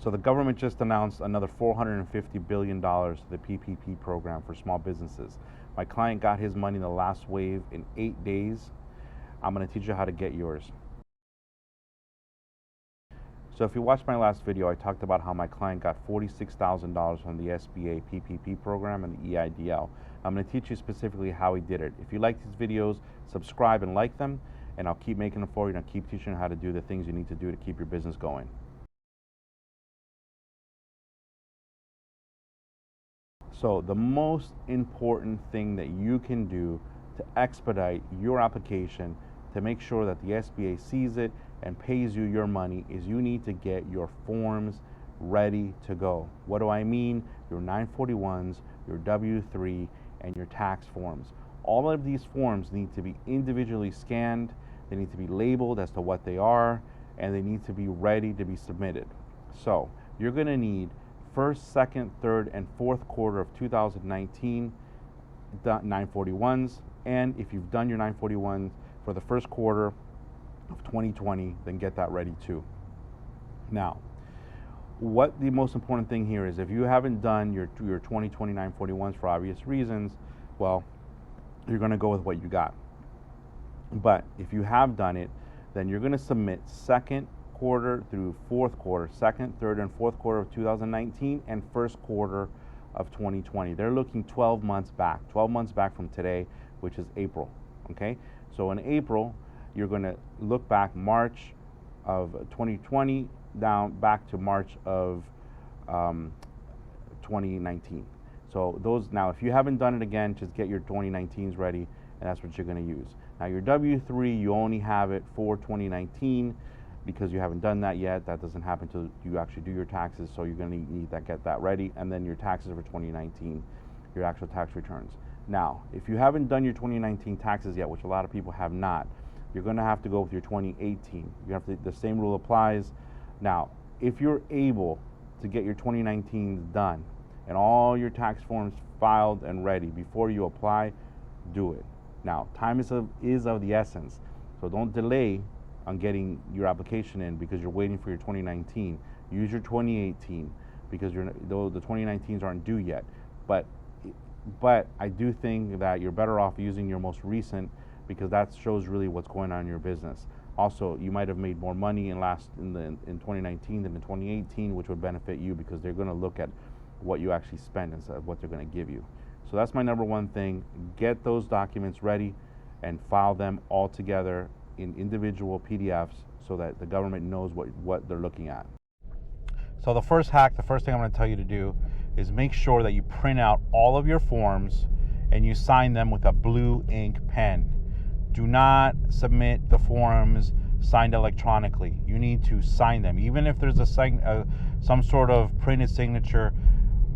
So the government just announced another $450 billion to the PPP program for small businesses. My client got his money in the last wave in 8 days. I'm going to teach you how to get yours. So if you watched my last video, I talked about how my client got $46,000 from the SBA PPP program and the EIDL. I'm going to teach you specifically how he did it. If you like these videos, subscribe and like them, and I'll keep making them for you, and I'll keep teaching you how to do the things you need to do to keep your business going. So the most important thing that you can do to expedite your application to make sure that the SBA sees it and pays you your money is you need to get your forms ready to go. What do I mean? Your 941s, your W-3, and your tax forms. All of these forms need to be individually scanned, they need to be labeled as to what they are, and they need to be ready to be submitted. So you're going to need first, second, third, and fourth quarter of 2019 941s, and if you've done your 941s for the first quarter of 2020, then get that ready too. Now, what the most important thing here is, if you haven't done your 2020 941s for obvious reasons, well, you're going to go with what you got. But if you have done it, then you're going to submit second quarter through fourth quarter, second, third, and fourth quarter of 2019 and first quarter of 2020. They're looking 12 months back from today, which is April. Okay, so in April, you're going to look back March of 2020 down back to March of 2019. So those, now if you haven't done it again, just get your 2019s ready, and that's what you're going to use. Now your W-3, you only have it for 2019 because you haven't done that yet. That doesn't happen until you actually do your taxes, so you're going to need to get that ready, and then your taxes for 2019, your actual tax returns. Now, if you haven't done your 2019 taxes yet, which a lot of people have not, you're going to have to go with your 2018. You have to, the same rule applies. Now, if you're able to get your 2019s done and all your tax forms filed and ready before you apply, do it. Now, time is of the essence, so don't delay on getting your application in because you're waiting for your 2019. Use your 2018 because though the 2019s aren't due yet. But I do think that you're better off using your most recent, because that shows really what's going on in your business. Also, you might have made more money in 2019 than in 2018, which would benefit you because they're going to look at what you actually spend instead of what they're going to give you. So that's my number one thing. Get those documents ready and file them all together in individual PDFs so that the government knows what they're looking at. So the first thing I'm going to tell you to do is make sure that you print out all of your forms and you sign them with a blue ink pen. Do not submit the forms signed electronically. You need to sign them. Even if there's some sort of printed signature,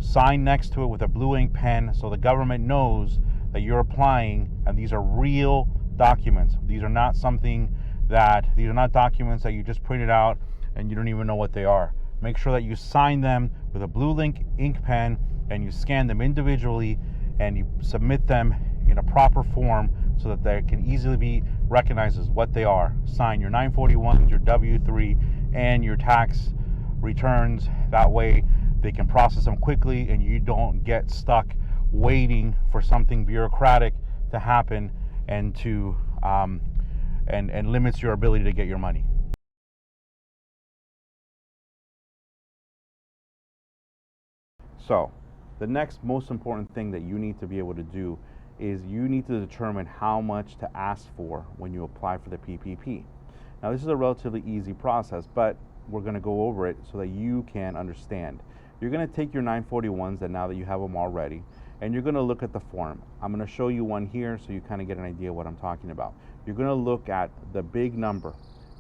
sign next to it with a blue ink pen so the government knows that you're applying and these are real documents. These are not documents that you just printed out and you don't even know what they are. Make sure that you sign them with a blue ink pen and you scan them individually and you submit them in a proper form so that they can easily be recognized as what they are. Sign your 941s, your W-3, and your tax returns. That way they can process them quickly and you don't get stuck waiting for something bureaucratic to happen and to and limits your ability to get your money. So the next most important thing that you need to be able to do is you need to determine how much to ask for when you apply for the PPP. Now this is a relatively easy process, but we're going to go over it so that you can understand. You're going to take your 941s, and now that you have them all ready, and you're going to look at the form. I'm going to show you one here so you kind of get an idea of what I'm talking about. You're going to look at the big number.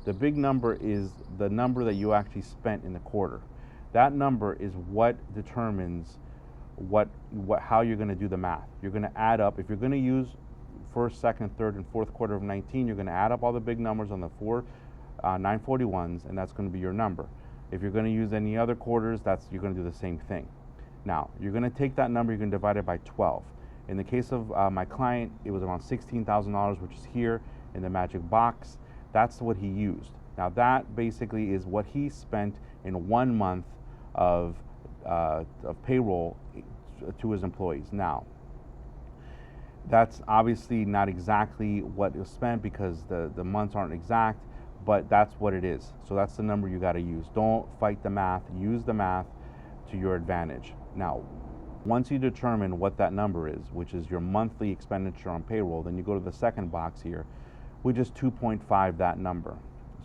The big number is the number that you actually spent in the quarter. That number is what determines how you're going to do the math. You're going to add up. If you're going to use first, second, third, and fourth quarter of 19, you're going to add up all the big numbers on the 941s, and that's going to be your number. If you're going to use any other quarters, you're going to do the same thing. Now, you're going to take that number, you're going to divide it by 12. In the case of my client, it was around $16,000, which is here in the magic box. That's what he used. Now, that basically is what he spent in 1 month of payroll to his employees. Now, that's obviously not exactly what is spent because the months aren't exact, but that's what it is. So that's the number you got to use. Don't fight the math. Use the math to your advantage. Now, once you determine what that number is, which is your monthly expenditure on payroll, then you go to the second box here, which is 2.5 that number.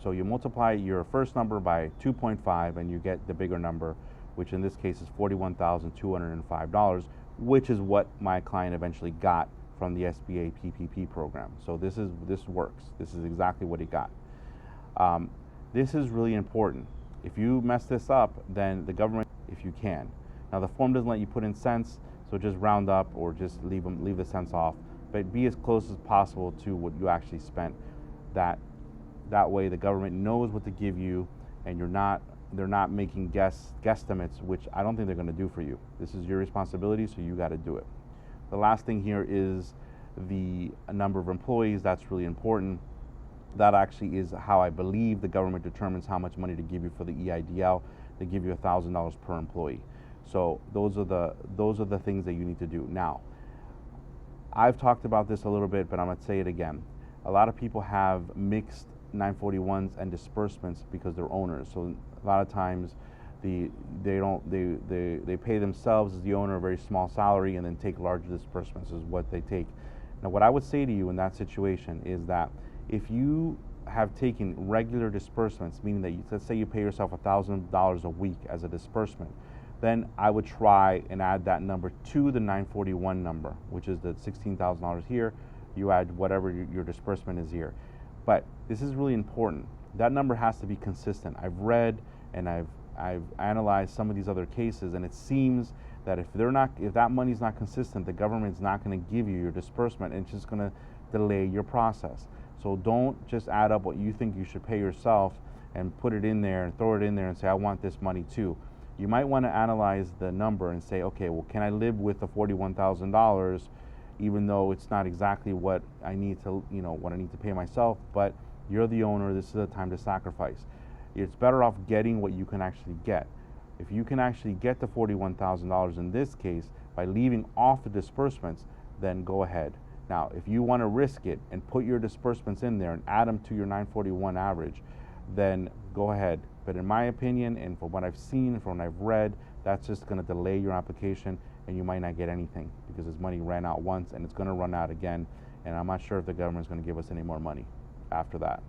So you multiply your first number by 2.5 and you get the bigger number, which in this case is $41,205, which is what my client eventually got from the SBA PPP program. So this works. This is exactly what he got. This is really important. If you mess this up, then the government, if you can. Now the form doesn't let you put in cents, so just round up or just leave the cents off, but be as close as possible to what you actually spent. That way the government knows what to give you, and they're not making guesstimates, which I don't think they're going to do for you. This is your responsibility, so you got to do it. The last thing here is the number of employees. That's really important. That actually is how I believe the government determines how much money to give you for the EIDL. They give you $1,000 per employee. So those are the things that you need to do. Now, I've talked about this a little bit, but I'm going to say it again. A lot of people have mixed 941s and disbursements because they're owners. So a lot of times they pay themselves as the owner a very small salary and then take larger disbursements is what they take. Now, what I would say to you in that situation is that if you have taken regular disbursements, meaning that let's say you pay yourself $1,000 a week as a disbursement, then I would try and add that number to the 941 number, which is the $16,000 here. You add whatever your disbursement is here. But this is really important. That number has to be consistent. I've read and I've analyzed some of these other cases, and it seems that if that money's not consistent, the government's not going to give you your disbursement, and it's just going to delay your process. So don't just add up what you think you should pay yourself and put it in there and throw it in there and say, I want this money too. You might want to analyze the number and say, okay, well, can I live with the $41,000 even though it's not exactly what I need to, what I need to pay myself, but you're the owner, this is the time to sacrifice. It's better off getting what you can actually get. If you can actually get the $41,000 in this case by leaving off the disbursements, then go ahead. Now, if you want to risk it and put your disbursements in there and add them to your 941 average, then go ahead. But in my opinion, and from what I've seen, from what I've read, that's just going to delay your application and you might not get anything because this money ran out once and it's going to run out again. And I'm not sure if the government's going to give us any more money after that.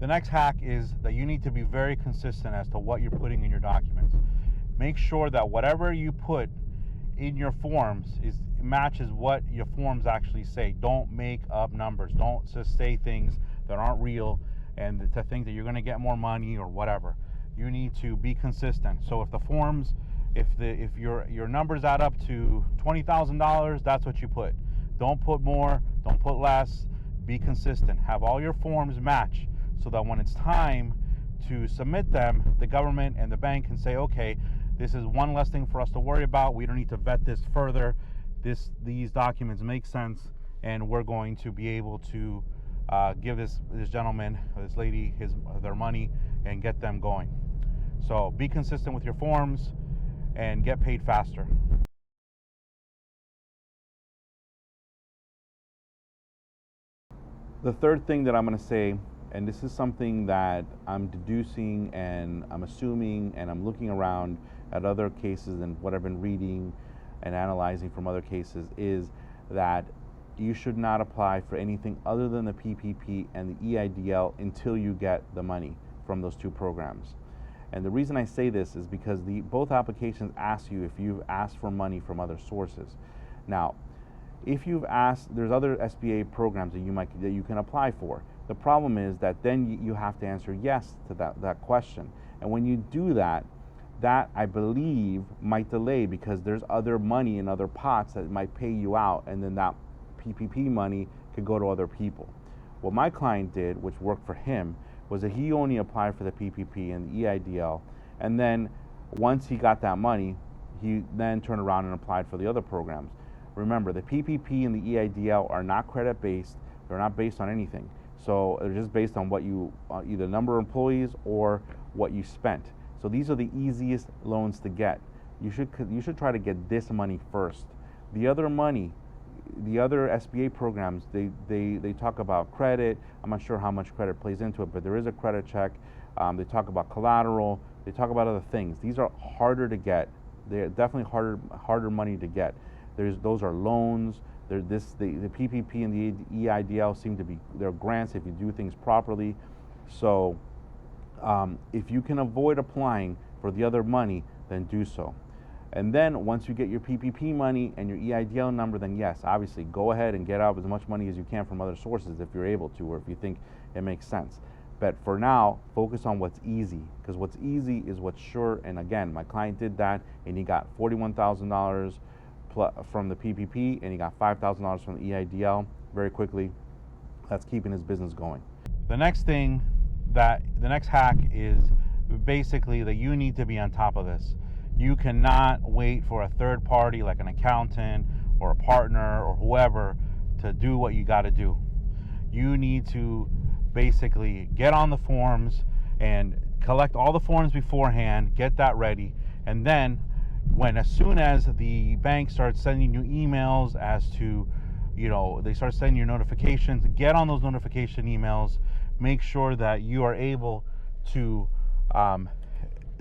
The next hack is that you need to be very consistent as to what you're putting in your documents. Make sure that whatever you put in your forms matches what your forms actually say. Don't make up numbers. Don't just say things that aren't real and to think that you're going to get more money or whatever. You need to be consistent. So if the forms, if your numbers add up to $20,000, that's what you put. Don't put more, don't put less. Be consistent. Have all your forms match so that when it's time to submit them, the government and the bank can say, okay, this is one less thing for us to worry about. We don't need to vet this further. These documents make sense, and we're going to be able to give this gentleman, this lady, their money and get them going. So be consistent with your forms and get paid faster. The third thing that I'm going to say, and this is something that I'm deducing and I'm assuming and I'm looking around at other cases and what I've been reading and analyzing from other cases, is that you should not apply for anything other than the PPP and the EIDL until you get the money from those two programs. And the reason I say this is because both applications ask you if you've asked for money from other sources. Now, if you've asked, there's other SBA programs that you can apply for. The problem is that then you have to answer yes to that question. And when you do that I believe might delay because there's other money in other pots that might pay you out, and then that PPP money could go to other people. What my client did, which worked for him, was that he only applied for the PPP and the EIDL, and then once he got that money, he then turned around and applied for the other programs. Remember, the PPP and the EIDL are not credit-based. They're not based on anything. So they're just based on what you, either number of employees or what you spent. So these are the easiest loans to get. You should try to get this money first. The other money, the other SBA programs, they talk about credit. I'm not sure how much credit plays into it, but there is a credit check. They talk about collateral. They talk about other things. These are harder to get. They're definitely harder money to get. Those are loans. The PPP and the EIDL seem to be, they're grants if you do things properly. So if you can avoid applying for the other money, then do so. And then once you get your PPP money and your EIDL number, then yes, obviously go ahead and get out as much money as you can from other sources if you're able to, or if you think it makes sense. But for now, focus on what's easy, because what's easy is what's sure. And again, my client did that, and he got $41,000 from the PPP, and he got $5,000 from the EIDL very quickly. That's keeping his business going. The next hack is basically that you need to be on top of this. You cannot wait for a third party like an accountant or a partner or whoever to do what you got to do. You need to basically get on the forms and collect all the forms beforehand, get that ready, and then as soon as the bank starts sending you emails as to, they start sending you notifications, get on those notification emails. Make sure that you are able to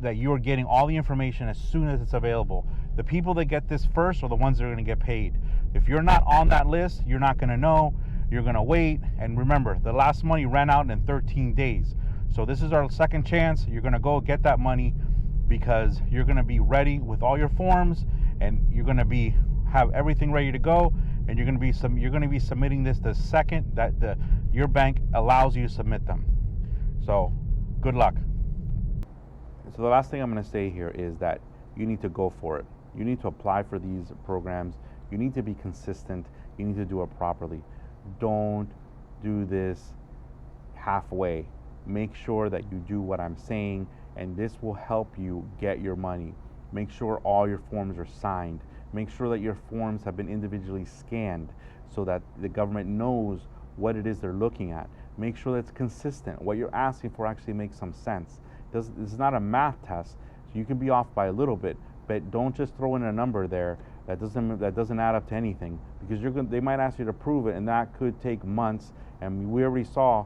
that you are getting all the information as soon as it's available. The people that get this first are the ones that are going to get paid. If you're not on that list, you're not going to know. You're going to wait. And remember, the last money ran out in 13 days. So this is our second chance. You're going to go get that money, because you're going to be ready with all your forms, and you're going to have everything ready to go, and you're going to be submitting this the second that your bank allows you to submit them. So good luck. So the last thing I'm going to say here is that you need to go for it. You need to apply for these programs. You need to be consistent. You need to do it properly. Don't do this halfway. Make sure that you do what I'm saying, and this will help you get your money. Make sure all your forms are signed. Make sure that your forms have been individually scanned so that the government knows what it is they're looking at. Make sure that it's consistent. What you're asking for actually makes some sense. This is not a math test, so you can be off by a little bit, but don't just throw in a number there that doesn't add up to anything, because they might ask you to prove it, and that could take months. And we already saw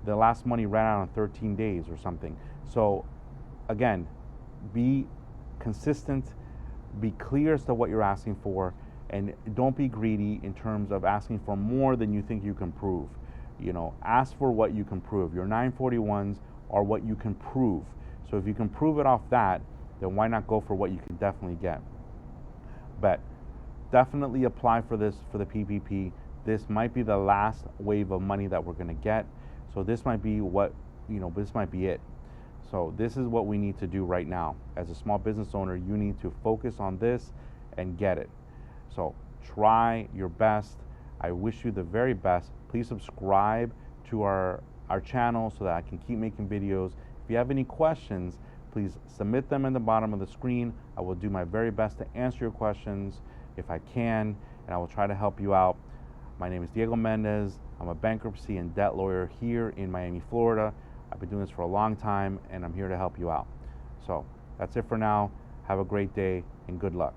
the last money ran out in 13 days or something. So again, be consistent, be clear as to what you're asking for, and don't be greedy in terms of asking for more than you think you can prove. Ask for what you can prove. Your 941s are what you can prove. So if you can prove it off that, then why not go for what you can definitely get? But definitely apply for the PPP. This might be the last wave of money that we're going to get. So this might be this might be it. So this is what we need to do right now. As a small business owner, you need to focus on this and get it. So try your best. I wish you the very best. Please subscribe to our channel so that I can keep making videos. If you have any questions, please submit them in the bottom of the screen. I will do my very best to answer your questions if I can, and I will try to help you out. My name is Diego Mendez. I'm a bankruptcy and debt lawyer here in Miami, Florida. I've been doing this for a long time, and I'm here to help you out. So that's it for now. Have a great day, and good luck.